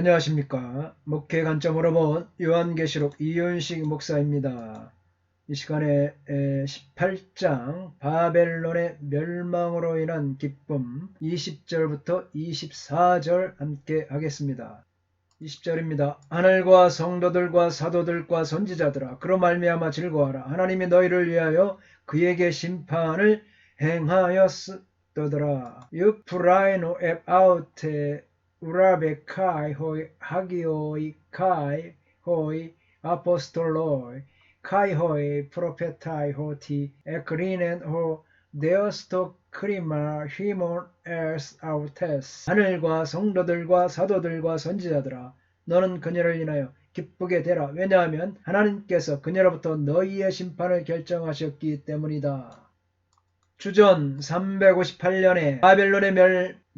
안녕하십니까. 목회 관점으로 본 요한계시록 이윤식 목사입니다. 이 시간에 18장 바벨론의 멸망으로 인한 기쁨 20절부터 24절 함께 하겠습니다. 20절입니다. 하늘과 성도들과 사도들과 선지자들아 그로 말미암아 즐거워하라. 하나님이 너희를 위하여 그에게 심판을 행하였으더라. 유프라이노 앱 아우테 우라베 카이 호이 하기오이 카이 호이 아포스톨로이 카이 호이 프로페타이 호티 에크리넨 호 데어스토 크리마 히몬 에스 아우테스. 하늘과 성도들과 사도들과 선지자들아 너는 그녀를 인하여 기쁘게 되라. 왜냐하면 하나님께서 그녀로부터 너희의 심판을 결정하셨기 때문이다. 주전 358년에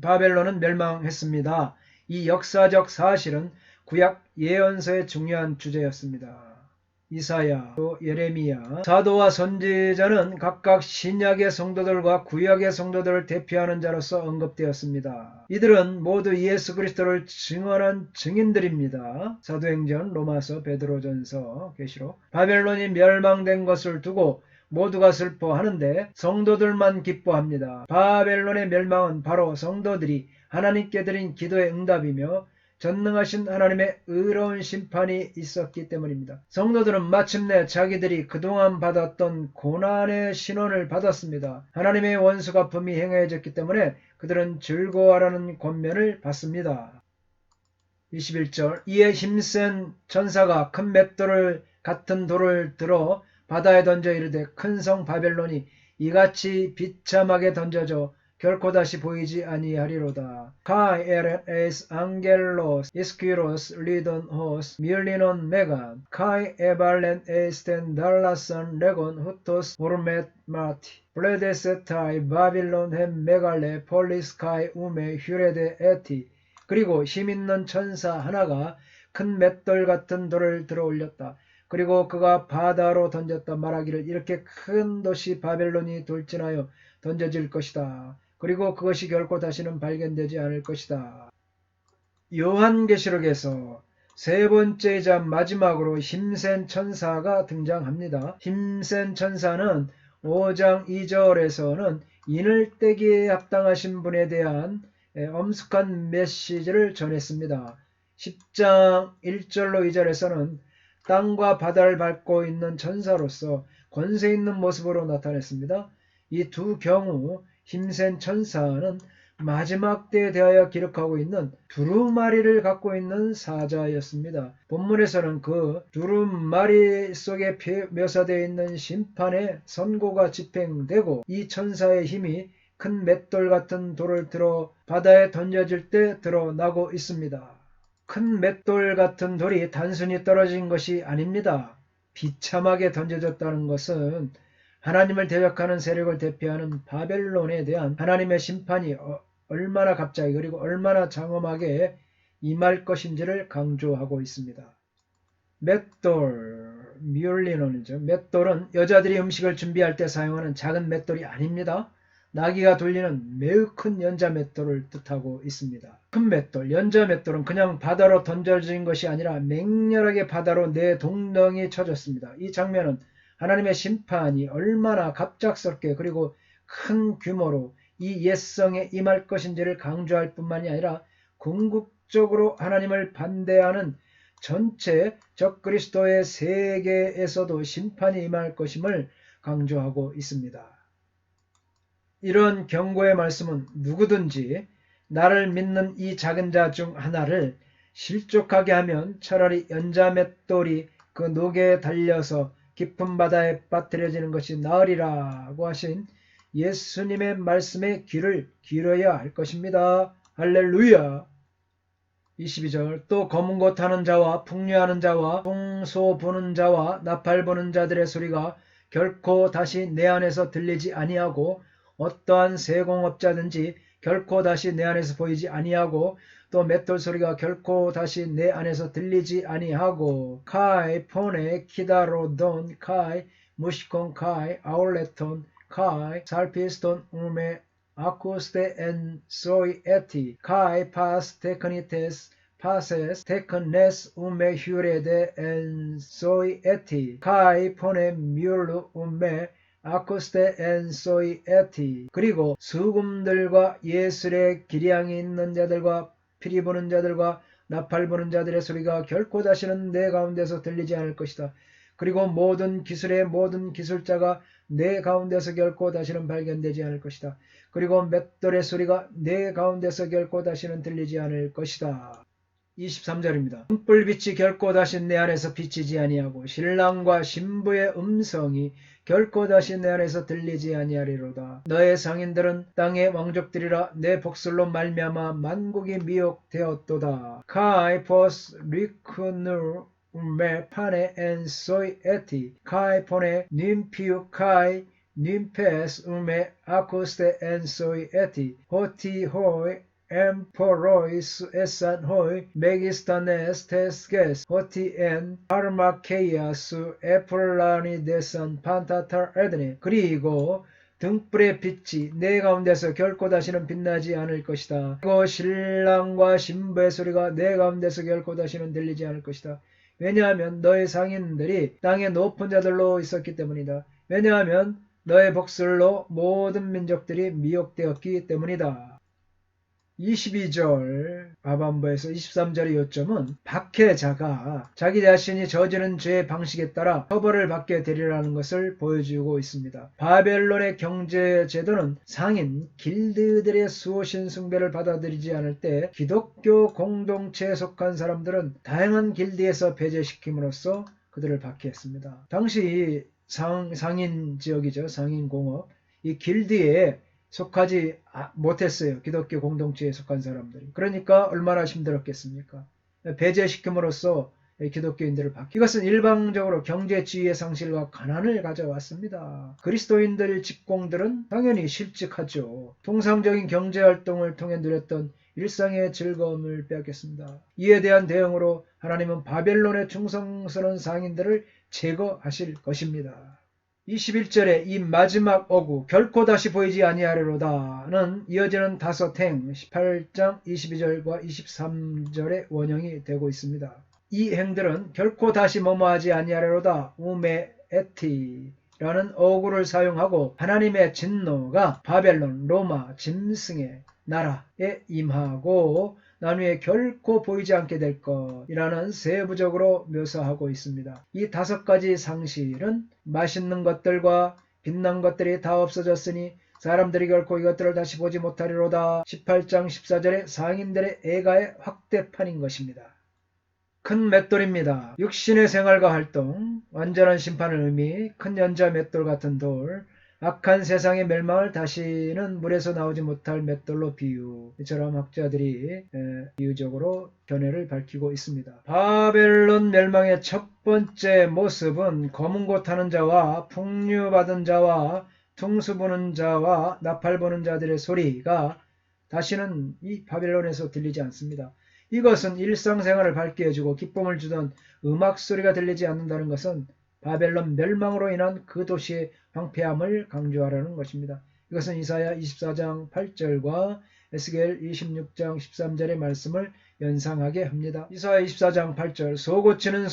바벨론은 멸망했습니다. 이 역사적 사실은 구약 예언서의 중요한 주제였습니다. 이사야, 또 예레미야, 사도와 선지자는 각각 신약의 성도들과 구약의 성도들을 대표하는 자로서 언급되었습니다. 이들은 모두 예수 그리스도를 증언한 증인들입니다. 사도행전, 로마서, 베드로전서, 계시록. 바벨론이 멸망된 것을 두고 모두가 슬퍼하는데 성도들만 기뻐합니다. 바벨론의 멸망은 바로 성도들이 하나님께 드린 기도의 응답이며 전능하신 하나님의 의로운 심판이 있었기 때문입니다. 성도들은 마침내 자기들이 그동안 받았던 고난의 신원을 받았습니다. 하나님의 원수가 품이 행해졌기 때문에 그들은 즐거워하라는 권면을 받습니다. 21절 이에 힘센 천사가 큰 맷돌을 같은 돌을 들어 바다에 던져 이르되 큰 성 바벨론이 이같이 비참하게 던져져 결코 다시 보이지 아니하리로다. 카이 에렌 에스 앙겔로스 이스퀴로스 리돈 호스 밀리논 메간 카이 에발렌 에스텐 달라선 레곤 후토스 호르멧 마티 블레데세타이 바빌론 햄 메갈레 폴리스 카이 우메 휴레데 에티. 그리고 힘있는 천사 하나가 큰 맷돌 같은 돌을 들어 올렸다. 그리고 그가 바다로 던졌다. 말하기를 이렇게 큰 도시 바벨론이 돌진하여 던져질 것이다. 그리고 그것이 결코 다시는 발견되지 않을 것이다. 요한계시록에서 세 번째이자 마지막으로 힘센 천사가 등장합니다. 힘센 천사는 5장 2절에서는 인을 떼기에 합당하신 분에 대한 엄숙한 메시지를 전했습니다. 10장 1절로 2절에서는 땅과 바다를 밟고 있는 천사로서 권세 있는 모습으로 나타냈습니다. 이 두 경우 힘센 천사는 마지막 때에 대하여 기록하고 있는 두루마리를 갖고 있는 사자였습니다. 본문에서는 그 두루마리 속에 묘사되어 있는 심판의 선고가 집행되고 이 천사의 힘이 큰 맷돌 같은 돌을 들어 바다에 던져질 때 드러나고 있습니다. 큰 맷돌 같은 돌이 단순히 떨어진 것이 아닙니다. 비참하게 던져졌다는 것은 하나님을 대적하는 세력을 대표하는 바벨론에 대한 하나님의 심판이 얼마나 갑자기 그리고 얼마나 장엄하게 임할 것인지를 강조하고 있습니다. 맷돌, 뮬리논이죠. 맷돌은 여자들이 음식을 준비할 때 사용하는 작은 맷돌이 아닙니다. 나귀가 돌리는 매우 큰 연자 맷돌을 뜻하고 있습니다. 큰 맷돌, 연자 맷돌은 그냥 바다로 던져진 것이 아니라 맹렬하게 바다로 내동덩이 쳐졌습니다. 이 장면은 하나님의 심판이 얼마나 갑작스럽게 그리고 큰 규모로 이 옛성에 임할 것인지를 강조할 뿐만이 아니라 궁극적으로 하나님을 반대하는 전체 적그리스도의 세계에서도 심판이 임할 것임을 강조하고 있습니다. 이런 경고의 말씀은 누구든지 나를 믿는 이 작은 자 중 하나를 실족하게 하면 차라리 연자 맷돌이 그 녹에 달려서 깊은 바다에 빠뜨려지는 것이 나으리라고 하신 예수님의 말씀에 귀를 기울여야 할 것입니다. 할렐루야. 22절 또 검은 것 타는 자와 풍류하는 자와 풍소 부는 자와 나팔 부는 자들의 소리가 결코 다시 내 안에서 들리지 아니하고 어떠한 세공업자든지 결코 다시 내 안에서 보이지 아니하고 또 맷돌 소리가 결코 다시 내 안에서 들리지 아니하고 카이 폰에 키다로돈 카이 무시콘 카이 아울레톤 카이 살피스톤 우메 아쿠스테 엔 소이 에티 카이 파스 테크니테스 pases tecnes ume hurede en soi eti kai pone miurlu ume 아코스테 엔소이 에티. 그리고 수금들과 예술의 기량이 있는 자들과 피리 부는 자들과 나팔 부는 자들의 소리가 결코 다시는 내 가운데서 들리지 않을 것이다. 그리고 모든 기술의 모든 기술자가 내 가운데서 결코 다시는 발견되지 않을 것이다. 그리고 맷돌의 소리가 내 가운데서 결코 다시는 들리지 않을 것이다. 23절입니다. 등불빛이 결코 다시 내 안에서 비치지 아니하고 신랑과 신부의 음성이 결코 다시 내 안에서 들리지 아니하리로다. 너의 상인들은 땅의 왕족들이라 내 복술로 말미암아 만국이 미혹되었도다. 카이 포스 리크누 me pane en soy eti kai pone nimpiu kai nimpes me acoste en soy eti hoti hoi emporois esan hoi megistanes tesges hoti en armakeia su e플라니 desan 판타탈 에드네. 그리고 등불의 빛이 내 가운데서 결코 다시는 빛나지 않을 것이다. 그리고 신랑과 신부의 소리가 내 가운데서 결코 다시는 들리지 않을 것이다. 왜냐하면 너의 상인들이 땅의 높은 자들로 있었기 때문이다. 왜냐하면 너의 복술로 모든 민족들이 미혹되었기 때문이다. 22절 하반부에서 23절의 요점은 박해자가 자기 자신이 저지른 죄의 방식에 따라 처벌을 받게 되리라는 것을 보여주고 있습니다. 바벨론의 경제제도는 상인 길드들의 수호신 숭배를 받아들이지 않을 때 기독교 공동체에 속한 사람들은 다양한 길드에서 배제시킴으로써 그들을 박해했습니다. 당시 상인 지역이죠. 상인 공업. 이 길드에 속하지 못했어요. 기독교 공동체에 속한 사람들이. 그러니까 얼마나 힘들었겠습니까? 배제시킴으로써 기독교인들을 박해. 이것은 일방적으로 경제지위의 상실과 가난을 가져왔습니다. 그리스도인들 직공들은 당연히 실직하죠. 통상적인 경제활동을 통해 누렸던 일상의 즐거움을 빼앗겼습니다. 이에 대한 대응으로 하나님은 바벨론의 충성스러운 상인들을 제거하실 것입니다. 21절에 이 마지막 어구 결코 다시 보이지 아니하리로다는 이어지는 다섯행 18장 22절과 23절의 원형이 되고 있습니다. 이 행들은 결코 다시 머무하지 아니하리로다 우메 에티라는 어구를 사용하고 하나님의 진노가 바벨론, 로마, 짐승의 나라에 임하고 난 후에 결코 보이지 않게 될 것이라는 세부적으로 묘사하고 있습니다. 이 다섯 가지 상실은 맛있는 것들과 빛난 것들이 다 없어졌으니 사람들이 결코 이것들을 다시 보지 못하리로다. 18장 14절의 상인들의 애가의 확대판인 것입니다. 큰 맷돌입니다. 육신의 생활과 활동, 완전한 심판을 의미, 큰 연자 맷돌 같은 돌, 악한 세상의 멸망을 다시는 물에서 나오지 못할 맷돌로 비유. 이처럼 학자들이 비유적으로 견해를 밝히고 있습니다. 바벨론 멸망의 첫 번째 모습은 검은 고 타는 자와 풍류받은 자와 퉁수 부는 자와 나팔 부는 자들의 소리가 다시는 이 바벨론에서 들리지 않습니다. 이것은 일상생활을 밝게 해주고 기쁨을 주던 음악 소리가 들리지 않는다는 것은 바벨론 멸망으로 인한 그 도시의 황폐함을 강조하라는 것입니다. 이것은 이사야 24장 8절과 에스겔 26장 13절의 말씀을 연상하게 합니다. 이사야 24장 8절 소고치는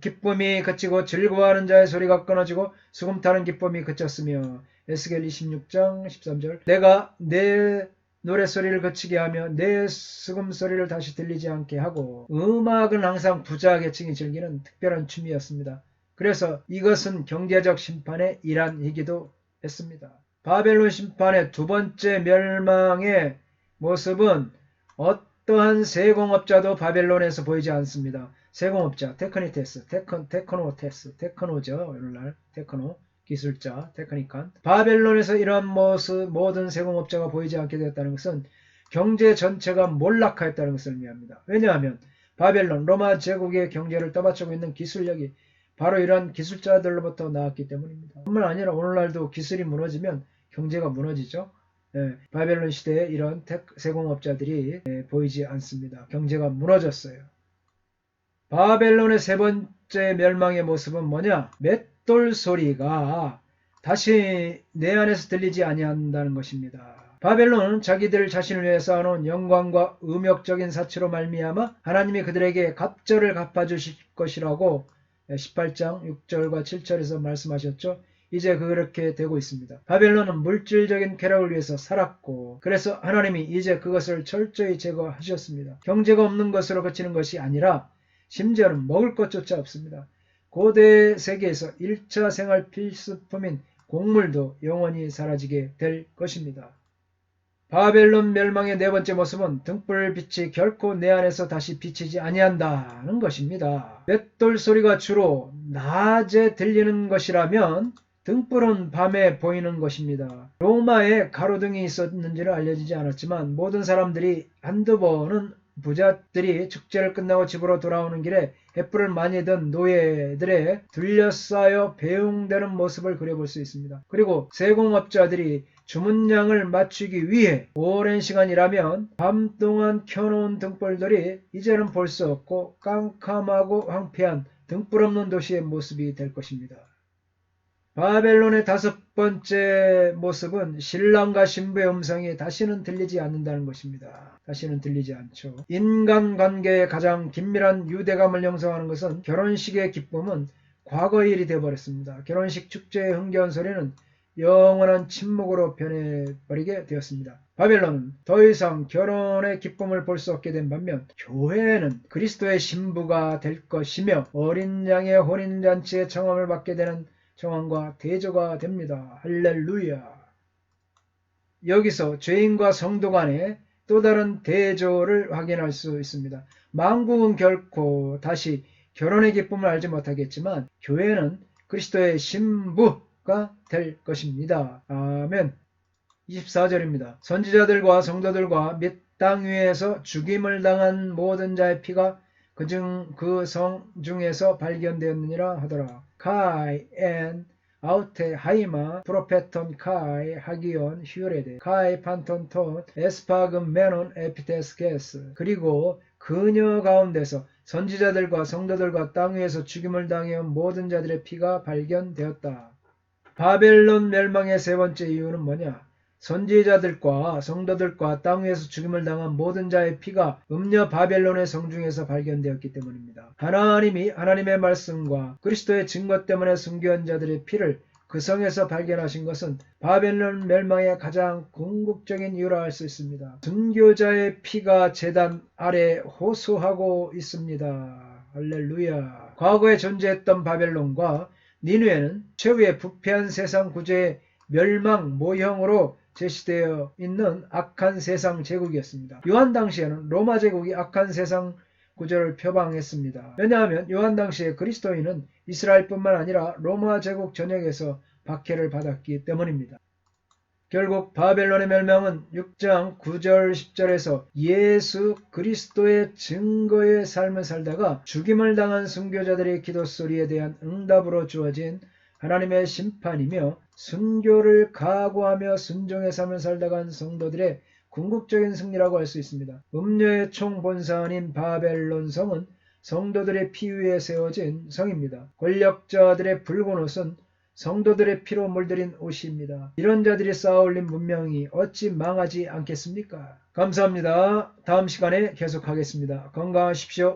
기쁨이 그치고 즐거워하는 자의 소리가 끊어지고 수금 타는 기쁨이 그쳤으며 에스겔 26장 13절 내가 내 노랫소리를 그치게 하며 내 수금소리를 다시 들리지 않게 하고 음악은 항상 부자 계층이 즐기는 특별한 취미였습니다. 그래서 이것은 경제적 심판의 일환이기도 했습니다. 바벨론 심판의 두 번째 멸망의 모습은 어떠한 세공업자도 바벨론에서 보이지 않습니다. 세공업자, 테크니테스, 테크노죠. 오늘날 테크노, 기술자, 테크니칸. 바벨론에서 이러한 모든 세공업자가 보이지 않게 되었다는 것은 경제 전체가 몰락하였다는 것을 의미합니다. 왜냐하면 바벨론, 로마 제국의 경제를 떠받치고 있는 기술력이 바로 이런 기술자들로부터 나왔기 때문입니다. 뿐만 아니라 오늘날도 기술이 무너지면 경제가 무너지죠. 바벨론 시대에 이런 세공업자들이 보이지 않습니다. 경제가 무너졌어요. 바벨론의 세 번째 멸망의 모습은 뭐냐? 맷돌 소리가 다시 내 안에서 들리지 아니한다는 것입니다. 바벨론은 자기들 자신을 위해 쌓아놓은 영광과 음욕적인 사치로 말미암아 하나님이 그들에게 갑절을 갚아주실 것이라고 18장 6절과 7절에서 말씀하셨죠. 이제 그렇게 되고 있습니다. 바벨론은 물질적인 쾌락을 위해서 살았고 그래서 하나님이 이제 그것을 철저히 제거하셨습니다. 경제가 없는 것으로 그치는 것이 아니라 심지어는 먹을 것조차 없습니다. 고대 세계에서 1차 생활 필수품인 곡물도 영원히 사라지게 될 것입니다. 바벨론 멸망의 네 번째 모습은 등불빛이 결코 내 안에서 다시 비치지 아니한다는 것입니다. 맷돌 소리가 주로 낮에 들리는 것이라면 등불은 밤에 보이는 것입니다. 로마에 가로등이 있었는지는 알려지지 않았지만 모든 사람들이 한두 번은 부자들이 축제를 끝나고 집으로 돌아오는 길에 횃불을 많이 든 노예들의 둘러싸여 배웅되는 모습을 그려볼 수 있습니다. 그리고 세공업자들이 주문량을 맞추기 위해 오랜 시간이라면 밤 동안 켜놓은 등불들이 이제는 볼 수 없고 깜깜하고 황폐한 등불 없는 도시의 모습이 될 것입니다. 바벨론의 다섯 번째 모습은 신랑과 신부의 음성이 다시는 들리지 않는다는 것입니다. 다시는 들리지 않죠. 인간관계의 가장 긴밀한 유대감을 형성하는 것은 결혼식의 기쁨은 과거의 일이 되어버렸습니다. 결혼식 축제의 흥겨운 소리는 영원한 침묵으로 변해버리게 되었습니다. 바벨론은 더 이상 결혼의 기쁨을 볼 수 없게 된 반면 교회는 그리스도의 신부가 될 것이며 어린 양의 혼인잔치의 청함을 받게 되는 정황과 대조가 됩니다. 할렐루야. 여기서 죄인과 성도 간의 또 다른 대조를 확인할 수 있습니다. 만국은 결코 다시 결혼의 기쁨을 알지 못하겠지만 교회는 그리스도의 신부가 될 것입니다. 아멘. 24절입니다. 선지자들과 성도들과 및 땅 위에서 죽임을 당한 모든 자의 피가 그 성 중에서 발견되었느니라 하더라. 카이 엔 아우테 하이마 프로페톤 카이 하기온 휴레데 카이 판톤톤 에스파금 메논 에피테스케스. 그리고 그녀 가운데서 선지자들과 성도들과 땅 위에서 죽임을 당해온 모든 자들의 피가 발견되었다. 바벨론 멸망의 세 번째 이유는 뭐냐? 선지자들과 성도들과 땅 위에서 죽임을 당한 모든 자의 피가 음녀 바벨론의 성중에서 발견되었기 때문입니다. 하나님이 하나님의 말씀과 그리스도의 증거 때문에 순교한 자들의 피를 그 성에서 발견하신 것은 바벨론 멸망의 가장 궁극적인 이유라 할 수 있습니다. 순교자의 피가 제단 아래 호수하고 있습니다. 할렐루야. 과거에 존재했던 바벨론과 니느웨는 최후의 부패한 세상 구조의 멸망 모형으로 제시되어 있는 악한 세상 제국이었습니다. 요한 당시에는 로마 제국이 악한 세상 구조를 표방했습니다. 왜냐하면 요한 당시에 그리스도인은 이스라엘뿐만 아니라 로마 제국 전역에서 박해를 받았기 때문입니다. 결국 바벨론의 멸망은 6장 9절 10절에서 예수 그리스도의 증거의 삶을 살다가 죽임을 당한 순교자들의 기도 소리에 대한 응답으로 주어진 하나님의 심판이며 순교를 각오하며 순종의 삶을 살다간 성도들의 궁극적인 승리라고 할 수 있습니다. 음녀의 총본사인 바벨론 성은 성도들의 피 위에 세워진 성입니다. 권력자들의 붉은 옷은 성도들의 피로 물들인 옷입니다. 이런 자들이 쌓아올린 문명이 어찌 망하지 않겠습니까? 감사합니다. 다음 시간에 계속하겠습니다. 건강하십시오.